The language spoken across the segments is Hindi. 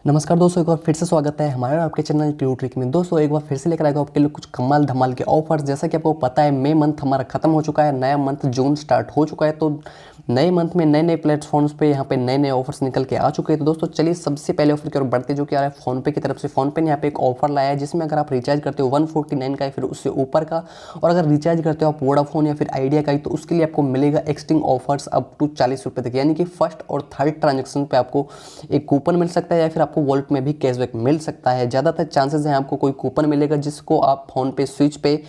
नमस्कार दोस्तों, एक बार फिर से स्वागत है हमारे और आपके चैनल ट्रू ट्रिक में। दोस्तों एक बार फिर से लेकर आएगा आपके लिए कुछ कमाल धमाल के ऑफर्स। जैसा कि आपको पता है मई मंथ हमारा खत्म हो चुका है, नया मंथ जून स्टार्ट हो चुका है। तो नए मंथ में नए नए प्लेटफॉर्म्स पे यहाँ पे नए नए ऑफर्स निकल के आ चुके हैं। तो दोस्तों चलिए सबसे पहले ऑफर की ओर बढ़ते, जो कि आ रहा है फ़ोनपे की तरफ से। फ़ोनपे ने यहाँ पे एक ऑफर लाया है जिसमें अगर आप रिचार्ज करते हो 149 का या फिर उससे ऊपर का, और अगर रिचार्ज करते हो आप वोडाफोन या फिर आइडिया का ही, तो उसके लिए आपको मिलेगा एक्सटिंग ऑफर्स अप टू 40 रुपये तक। यानी कि फर्स्ट और थर्ड ट्रांजेक्शन पे आपको एक कूपन मिल सकता है या फिर आपको वॉलेट में भी कैशबैक मिल सकता है। ज़्यादातर चांसेस हैं आपको कोई कूपन मिलेगा जिसको आप फ़ोन पे स्विच पे,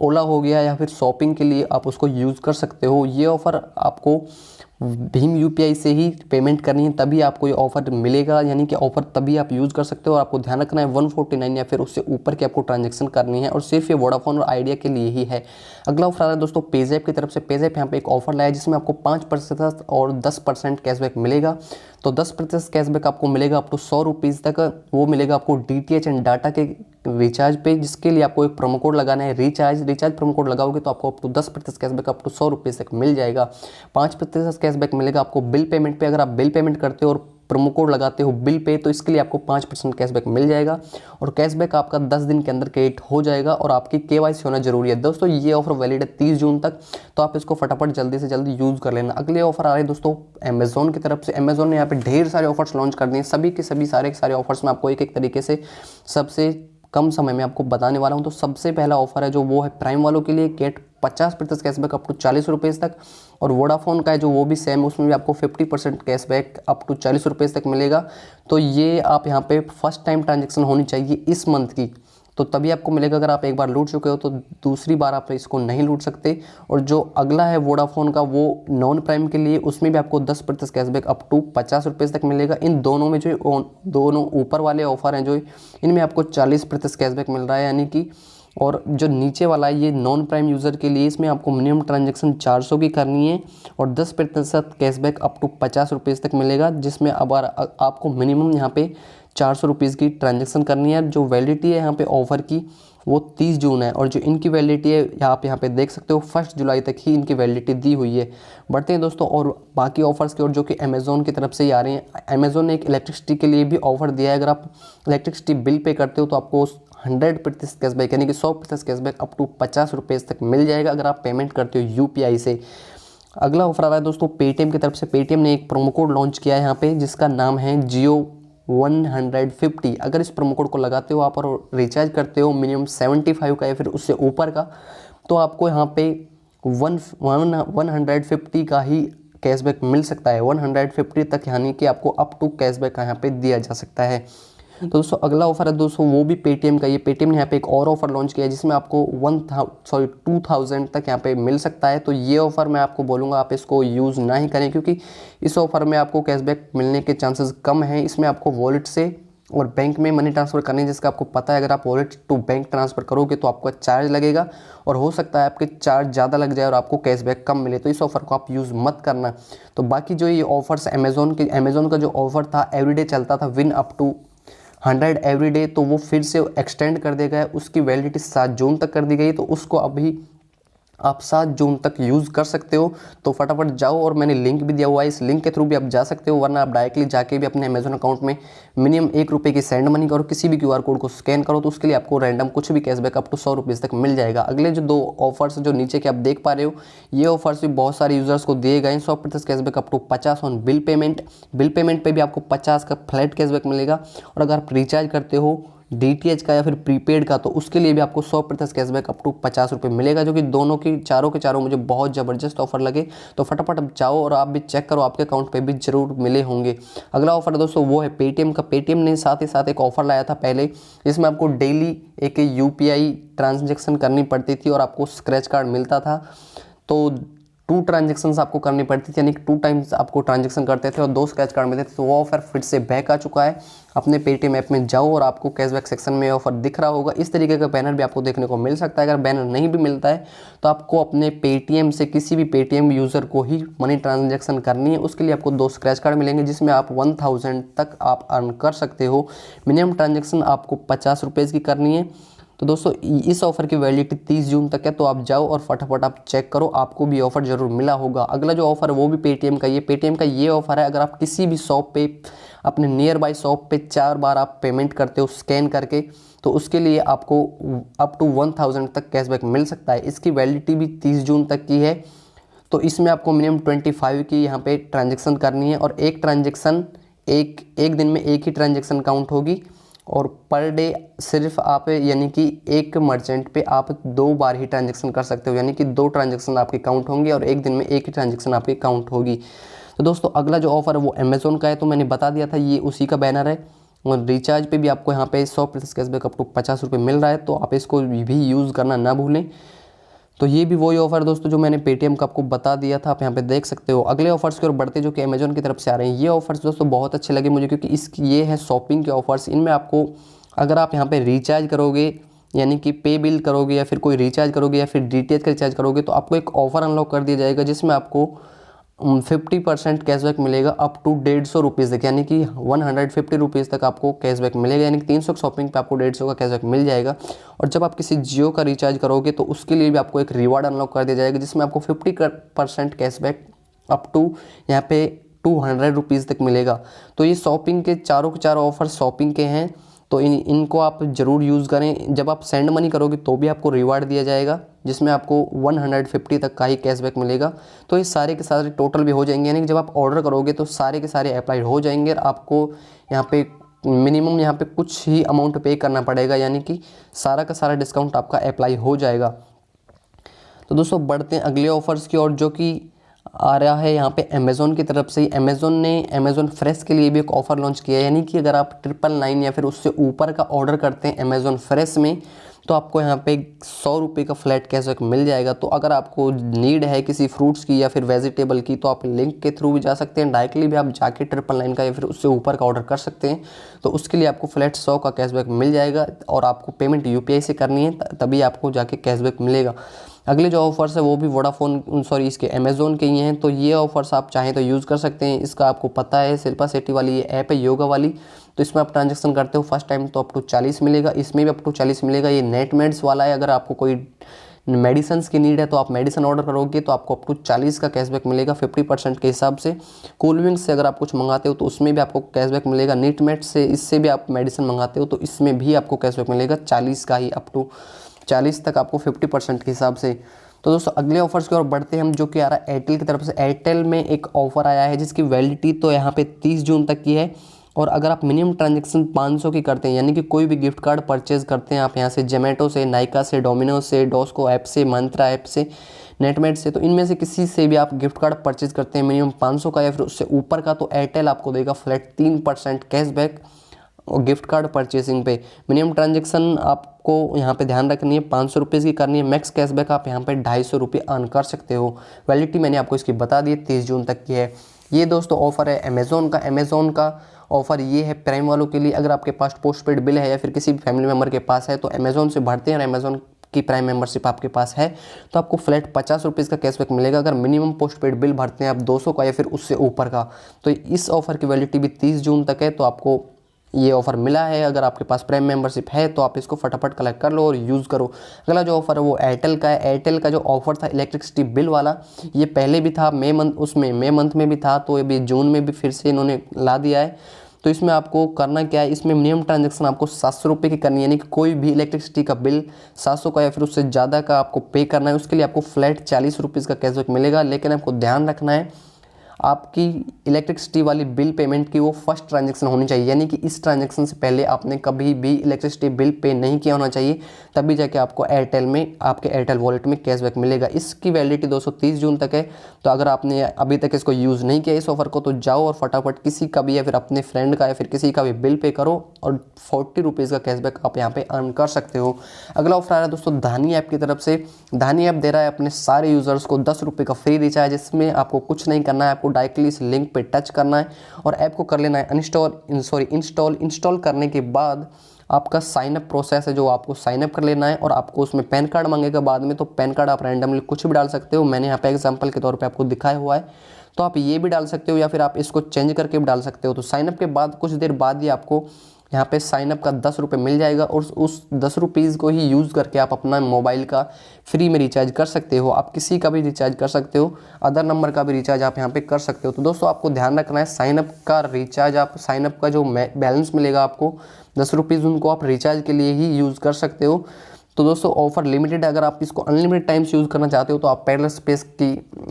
ओला हो गया या फिर शॉपिंग के लिए आप उसको यूज़ कर सकते हो। ये ऑफ़र आपको भीम यूपीआई से ही पेमेंट करनी है तभी आपको ये ऑफर मिलेगा, यानी कि ऑफर तभी आप यूज़ कर सकते हो। और आपको ध्यान रखना है 149 या फिर उससे ऊपर की आपको ट्रांजैक्शन करनी है, और सिर्फ ये वोडाफोन और आइडिया के लिए ही है। अगला ऑफर आ रहा है दोस्तों पेज़ैप की तरफ से। पेज़ैप यहाँ पे एक ऑफर लाया है जिसमें आपको 5% और 10% कैशबैक मिलेगा। तो 10% कैशबैक आपको मिलेगा अप टू 100 रुपीज़ तक। वो मिलेगा आपको डीटीएच एंड डाटा के रिचार्ज पे, जिसके लिए आपको एक प्रोमो कोड लगाना है रिचार्ज प्रोमो कोड लगाओगे तो आपको up to 10% cashback up to 100 rupees तक मिल जाएगा। 5% कैशबैक मिलेगा आपको बिल पेमेंट पे। अगर आप बिल पेमेंट करते हो और प्रोमो कोड लगाते हो बिल पे, तो इसके लिए आपको 5% कैशबैक मिल जाएगा। और कैशबैक आपका 10 दिन के अंदर क्रेडिट हो जाएगा और आपकी केवाईसी होना जरूरी है। दोस्तों ये ऑफर वैलिड है 30 जून तक, तो आप इसको फटाफट जल्दी से जल्दी यूज़ कर लेना। अगले ऑफर आ रहे हैं दोस्तों अमेजोन की तरफ से। अमेजोन ने यहाँ पे ढेर सारे ऑफर्स लॉन्च कर दिए। सभी के सभी सारे ऑफर्स में आपको एक एक तरीके से सबसे कम समय में आपको बताने वाला हूं। तो सबसे पहला ऑफर है जो वो है प्राइम वालों के लिए, get 50% cashback up to 40 rupees तक। और वोडाफोन का है जो वो भी सेम, उसमें भी आपको 50% कैशबैक अप टू 40 रुपीज़ तक मिलेगा। तो ये आप यहाँ पे फर्स्ट टाइम ट्रांजेक्शन होनी चाहिए इस मंथ की, तो तभी आपको मिलेगा। अगर आप एक बार लूट चुके हो तो दूसरी बार आप इसको नहीं लूट सकते। और जो अगला है वोडाफोन का, वो नॉन प्राइम के लिए, उसमें भी आपको 10% कैशबैक अप टू 50 रुपीज़ तक मिलेगा। इन दोनों में जो दोनों ऊपर वाले ऑफर हैं जो इनमें आपको 40% कैशबैक मिल रहा है, यानी कि। और जो नीचे वाला है ये नॉन प्राइम यूज़र के लिए, इसमें आपको मिनिमम ट्रांजैक्शन 400 की करनी है और 10% कैशबैक अप टू 50 रुपीज़ तक मिलेगा, जिसमें अब आपको मिनिमम यहाँ पे 400 रुपीज़ की ट्रांजैक्शन करनी है। जो वैलिडिटी है यहाँ पे ऑफ़र की वो 30 जून है, और जो इनकी वैलिडिटी है आप यहाँ पे देख सकते हो 1 जुलाई तक ही इनकी वैलिडिटी दी हुई है। बढ़ते हैं दोस्तों और बाकी ऑफर्स की ओर, जो कि अमेज़ॉन की तरफ से ही आ रही हैं। अमेज़ॉन ने एक इलेक्ट्रिसिटी के लिए भी ऑफर दिया है। अगर आप इलेक्ट्रिसिटी बिल पे करते हो तो आपको 100% कैशबैक यानी कि 100% कैशबैक अप टू 50 रुपीज़ तक मिल जाएगा अगर आप पेमेंट करते हो यूपीआई से। अगला ऑफर आ रहा है दोस्तों पेटीएम की तरफ से। पेटीएम ने एक प्रोमो कोड लॉन्च किया है यहाँ पे जिसका नाम है जियो 150। अगर इस प्रोमो कोड को लगाते हो आप और रिचार्ज करते हो मिनिमम 75 का या फिर उससे ऊपर का, तो आपको यहाँ पे 150 का ही कैशबैक मिल सकता है। 150 तक, यानी कि आपको अप टू कैशबैक यहाँ पे दिया जा सकता है। तो दोस्तों अगला ऑफर है दोस्तों वो भी पेटीएम का। ये पेटीएम ने यहाँ पे एक और ऑफर लॉन्च किया है जिसमें आपको 2000 तक यहाँ पे मिल सकता है। तो ये ऑफर मैं आपको बोलूँगा आप इसको यूज़ ना ही करें, क्योंकि इस ऑफर में आपको कैशबैक मिलने के चांसेस कम हैं। इसमें आपको वॉलेट से और बैंक में मनी ट्रांसफ़र करनी है, जिसका आपको पता है अगर आप वॉलेट टू बैंक ट्रांसफ़र करोगे तो आपका चार्ज लगेगा, और हो सकता है आपके चार्ज ज़्यादा लग जाए और आपको कैशबैक कम मिले। तो इस ऑफ़र को आप यूज़ मत करना। तो बाकी जो ये ऑफर्स अमेज़ॉन का जो ऑफर था एवरीडे चलता था, विन अप टू 100 एवरीडे, तो वो फिर से एक्सटेंड कर दिया गया है। उसकी वैलिडिटी 7 जून तक कर दी गई, तो उसको अभी आप 7 जून तक यूज़ कर सकते हो। तो फटाफट जाओ, और मैंने लिंक भी दिया हुआ है, इस लिंक के थ्रू भी आप जा सकते हो, वरना आप डायरेक्टली जाके भी अपने अमेजोन अकाउंट में मिनिमम 1 रुपये की सेंड मनी करो, किसी भी क्यूआर कोड को स्कैन करो, तो उसके लिए आपको रैंडम कुछ भी कैशबैक अप टू 100 रुपीज़ तक मिल जाएगा। अगले जो 2 ऑफर्स जो नीचे के आप देख पा रहे हो, ये ऑफर्स भी बहुत सारे यूजर्स को दिए गए हैं। 100% cashback up to 50 on bill payment पे भी आपको 50 का फ्लैट कैशबैक मिलेगा। और अगर आप रिचार्ज करते हो डीटीएच का या फिर प्रीपेड का, तो उसके लिए भी आपको 100% कैशबैक अप टू 50 रुपये मिलेगा, जो कि दोनों की चारों के चारों मुझे बहुत ज़बरदस्त ऑफर लगे। तो फटाफट अब जाओ और आप भी चेक करो, आपके अकाउंट पे भी जरूर मिले होंगे। अगला ऑफर दोस्तों वो है पेटीएम का। पेटीएम ने साथ ही साथ एक ऑफर लाया था पहले, जिसमें आपको डेली एक यूपीआई ट्रांजेक्शन करनी पड़ती थी और आपको स्क्रैच कार्ड मिलता था। तो 2 ट्रांजेक्शन्स आपको करनी पड़ती थी, यानी कि 2 टाइम्स आपको ट्रांजेक्शन करते थे और 2 स्क्रैच कार्ड मिलते थे। तो वो ऑफर फिर से बैक आ चुका है। अपने पेटीएम ऐप में जाओ और आपको कैशबैक सेक्शन में ऑफर दिख रहा होगा। इस तरीके का बैनर भी आपको देखने को मिल सकता है। अगर बैनर नहीं भी मिलता है तो आपको अपने पेटीएम से किसी भी पेटीएम यूज़र को ही मनी ट्रांजेक्शन करनी है। उसके लिए आपको 2 स्क्रैच कार्ड मिलेंगे, जिसमें आप 1000 तक आप अर्न कर सकते हो। मिनिमम ट्रांजेक्शन आपको 50 रुपये की करनी है। तो दोस्तों इस ऑफर की वैलिडिटी 30 जून तक है, तो आप जाओ और फटाफट आप चेक करो, आपको भी ऑफर जरूर मिला होगा। अगला जो ऑफर है वो भी पेटीएम का। ये पेटीएम का ये ऑफर है, अगर आप किसी भी शॉप पे अपने नियर बाई शॉप पे 4 बार आप पेमेंट करते हो स्कैन करके, तो उसके लिए आपको अप टू 1000 तक कैशबैक मिल सकता है। इसकी वैलिडिटी भी 30 जून तक की है। तो इसमें आपको मिनिमम 25 की यहाँ पे ट्रांजेक्शन करनी है, और एक ट्रांजेक्शन एक दिन में एक ही ट्रांजेक्शन काउंट होगी, और पर डे सिर्फ आप यानी कि एक मर्चेंट पे आप 2 बार ही ट्रांजेक्शन कर सकते हो, यानी कि 2 ट्रांजेक्शन आपके काउंट होंगे और एक दिन में एक ही ट्रांजेक्शन आपकी काउंट होगी। तो दोस्तों अगला जो ऑफर है वो अमेज़ोन का है, तो मैंने बता दिया था ये उसी का बैनर है। और रिचार्ज पे भी आपको यहाँ पे 100% कैशबैक अप टू 50 रुपये मिल रहा है, तो आप इसको भी यूज़ करना ना भूलें। तो ये भी वही ऑफर दोस्तों जो मैंने पेटीएम का आपको बता दिया था, आप यहाँ पे देख सकते हो। अगले ऑफर्स की ओर बढ़ते जो कि अमेज़न की तरफ से आ रहे हैं, ये ऑफर्स दोस्तों बहुत अच्छे लगे मुझे, क्योंकि इसकी ये है शॉपिंग के ऑफर्स। इनमें आपको अगर आप यहाँ पे रिचार्ज करोगे, यानी कि पे बिल करोगे या फिर कोई रिचार्ज करोगे या फिर डीटीएच का रिचार्ज करोगे, तो आपको एक ऑफर अनलॉक कर दिया जाएगा जिसमें आपको 50% कैशबैक मिलेगा अप टू 150 रुपीज़ तक, यानी कि 150 रुपीज़ तक आपको कैशबैक मिलेगा, यानी कि 300 शॉपिंग पे आपको 150 का कैशबैक मिल जाएगा। और जब आप किसी जियो का रिचार्ज करोगे तो उसके लिए भी आपको एक रिवार्ड अनलॉक कर दिया जाएगा जिसमें आपको 50% कैशबैक अप टू यहाँ पे 200 रुपीज़ तक मिलेगा। तो ये शॉपिंग के चारों ऑफर शॉपिंग के हैं, तो इनको आप ज़रूर यूज़ करें। जब आप सेंड मनी करोगे तो भी आपको रिवार्ड दिया जाएगा जिसमें आपको 150 तक का ही कैशबैक मिलेगा। तो ये सारे के सारे टोटल भी हो जाएंगे, यानी कि जब आप ऑर्डर करोगे तो सारे के सारे अप्लाइड हो जाएंगे और आपको यहाँ पे मिनिमम यहाँ पे कुछ ही अमाउंट पे करना पड़ेगा, यानी कि सारा का सारा डिस्काउंट आपका अप्लाई हो जाएगा। तो दोस्तों बढ़ते हैं अगले ऑफर्स की ओर, जो कि आ रहा है यहाँ पे अमेज़ोन की तरफ से। अमेज़ोन ने अमेज़ोन फ्रेश के लिए भी एक ऑफ़र लॉन्च किया है, यानी कि अगर आप 999 या फिर उससे ऊपर का ऑर्डर करते हैं अमेज़ोन फ्रेश में, तो आपको यहाँ पे 100 रुपये का फ्लैट कैशबैक मिल जाएगा। तो अगर आपको नीड है किसी फ्रूट्स की या फिर वेजिटेबल की, तो आप लिंक के थ्रू भी जा सकते हैं, डायरेक्टली भी आप जाके 999 का या फिर उससे ऊपर का ऑर्डर कर सकते हैं। तो उसके लिए आपको फ्लैट 100 का कैशबैक मिल जाएगा, और आपको पेमेंट यूपीआई से करनी है, तभी आपको जाके कैशबैक मिलेगा। अगले जो ऑफर्स है वो भी वोडाफोन इसके अमेज़ोन के ही हैं, तो ये ऑफर्स आप चाहें तो यूज़ कर सकते हैं। इसका आपको पता है शिल्पा शेट्टी वाली ये ऐप है योगा वाली, तो इसमें आप ट्रांजैक्शन करते हो फर्स्ट टाइम तो अप टू 40 मिलेगा, इसमें भी अप टू 40 मिलेगा। ये नेटमेड्स वाला है, अगर आपको कोई मेडिसिन की नीड है तो आप मेडिसिन ऑर्डर करोगे तो आपको अप टू 40 का कैशबैक मिलेगा 50% के हिसाब से। कूलविंग से अगर आप कुछ मंगाते हो तो उसमें भी आपको कैशबैक मिलेगा। नीटमेट से इससे भी आप मेडिसिन मंगाते हो तो इसमें भी आपको कैशबैक मिलेगा 40 का ही, अप टू 40 तक आपको 50% के हिसाब से। तो दोस्तों अगले ऑफर्स की ओर बढ़ते हैं हम, जो कि आ रहा है एयरटेल की तरफ से। एयरटेल में एक ऑफर आया है जिसकी वैलिडिटी तो यहाँ पे 30 जून तक की है, और अगर आप मिनिमम ट्रांजैक्शन 500 की करते हैं, यानी कि कोई भी गिफ्ट कार्ड परचेज करते हैं आप यहाँ से जोमेटो से, नाइका से, डोमिनोज से, डॉस्को ऐप से, मंत्रा ऐप से, नेटमेट से, तो इनमें से किसी से भी आप गिफ्ट कार्ड परचेज करते हैं मिनिमम 500 का या फिर उससे ऊपर का, तो एयरटेल आपको देगा फ्लैट 3% कैशबैक और गिफ्ट कार्ड परचेसिंग पे। मिनिमम ट्रांजैक्शन आपको यहाँ पे ध्यान रखनी है 500 रुपीज़ की करनी है। मैक्स कैशबैक आप यहाँ पे 250 रुपये अर्न कर सकते हो। वैलिडिटी मैंने आपको इसकी बता दी है 30 जून तक की है। ये दोस्तों ऑफर है अमेज़ोन का। अमेज़ोन का ऑफर ये है प्राइम वालों के लिए, अगर आपके पास पोस्टपेड बिल है या फिर किसी भी फैमिली मेम्बर के पास है तो अमेज़ोन से भरते हैं और अमेज़ोन की प्राइम मेंबरशिप आपके पास है तो आपको फ्लैट 50 रुपीज़ का कैशबैक मिलेगा अगर मिनिमम पोस्टपेड बिल भरते हैं आप 200 का या फिर उससे ऊपर का। तो इस ऑफर की वैलिडिटी भी 30 जून तक है, तो आपको ये ऑफ़र मिला है। अगर आपके पास प्राइम मेंबरशिप है तो आप इसको फटाफट कलेक्ट कर लो और यूज़ करो। अगला जो ऑफ़र है वो एयरटेल का है। एयरटेल का जो ऑफ़र था इलेक्ट्रिसिटी बिल वाला, ये पहले भी था मई मंथ में भी था, तो अभी जून में भी फिर से इन्होंने ला दिया है। तो इसमें आपको करना क्या है, इसमें मिनिमम ट्रांजैक्शन आपको 700 रुपये की करनी है, यानी कि कोई भी इलेक्ट्रिसिटी का बिल 700 का या फिर उससे ज़्यादा का आपको पे करना है। उसके लिए आपको फ्लैट 40 रुपीज़ का कैशबैक मिलेगा, लेकिन आपको ध्यान रखना है आपकी इलेक्ट्रिसिटी वाली बिल पेमेंट की वो फर्स्ट ट्रांजैक्शन होनी चाहिए, यानी कि इस ट्रांजैक्शन से पहले आपने कभी भी इलेक्ट्रिसिटी बिल पे नहीं किया होना चाहिए, तभी जाके आपको एयरटेल में आपके एयरटेल वॉलेट में कैशबैक मिलेगा। इसकी वैलिडिटी 230 जून तक है। तो अगर आपने अभी तक इसको यूज़ नहीं किया इस ऑफर को, तो जाओ और फटाफट किसी का भी या फिर अपने फ्रेंड का या फिर किसी का भी बिल पे करो और 40 रुपीज़ का कैशबैक आप यहाँ पे अर्न कर सकते हो। अगला ऑफर आ रहा है दोस्तों धानी ऐप की तरफ से। धानी ऐप दे रहा है अपने सारे यूज़र्स को 10 रुपये का फ्री रिचार्ज। इसमें आपको कुछ नहीं करना है, आपको डायरेक्टली इस लिंक पे टच करना है और ऐप को कर लेना है इंस्टॉल करने के बाद आपका साइनअप प्रोसेस है जो आपको साइनअप कर लेना है और आपको उसमें पैन कार्ड मांगेगा बाद में। तो पैन कार्ड आप रैंडमली कुछ भी डाल सकते हो, मैंने यहाँ पे एग्जांपल के तौर पे आपको दिखाया हुआ है, तो आप ये भी डाल सकते हो या फिर आप इसको चेंज करके भी डाल सकते हो। तो साइनअप के बाद कुछ देर बाद ही आपको यहाँ पे साइनअप का 10 रुपये मिल जाएगा और उस 10 रुपीज़ को ही यूज़ करके आप अपना मोबाइल का फ्री में रिचार्ज कर सकते हो। आप किसी का भी रिचार्ज कर सकते हो, अदर नंबर का भी रिचार्ज आप यहाँ पे कर सकते हो। तो दोस्तों आपको ध्यान रखना है, साइनअप का रिचार्ज, आप साइनअप का जो बैलेंस मिलेगा आपको 10 रुपीज़, उनको आप रिचार्ज के लिए ही यूज़ कर सकते हो। तो दोस्तों ऑफर लिमिटेड, अगर आप इसको अनलिमिटेड टाइम्स यूज़ करना चाहते हो तो आप पैरेलल स्पेस की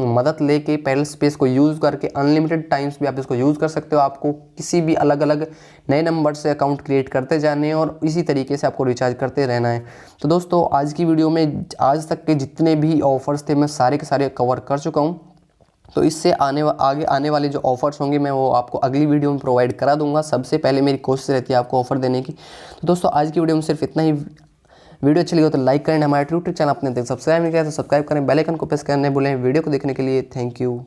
मदद लेके पैरेलल स्पेस को यूज़ करके अनलिमिटेड टाइम्स भी आप इसको यूज़ कर सकते हो। आपको किसी भी अलग अलग नए नंबर से अकाउंट क्रिएट करते जाने हैं और इसी तरीके से आपको रिचार्ज करते रहना है। तो दोस्तों आज की वीडियो में आज तक के जितने भी ऑफर्स थे मैं सारे के सारे कवर कर चुका हूँ। तो इससे आगे आने वाले जो ऑफर्स होंगे मैं वो आपको अगली वीडियो में प्रोवाइड करा दूंगा। सबसे पहले मेरी कोशिश रहती है आपको ऑफर देने की। तो दोस्तों आज की वीडियो में सिर्फ इतना ही। वीडियो अच्छी लगी हो तो लाइक करें, हमारे यूट्यूब चैनल अपने तक सब्सक्राइब नहीं किया तो सब्सक्राइब करें, बेल आइकन को प्रेस करने भूलें। वीडियो को देखने के लिए थैंक यू।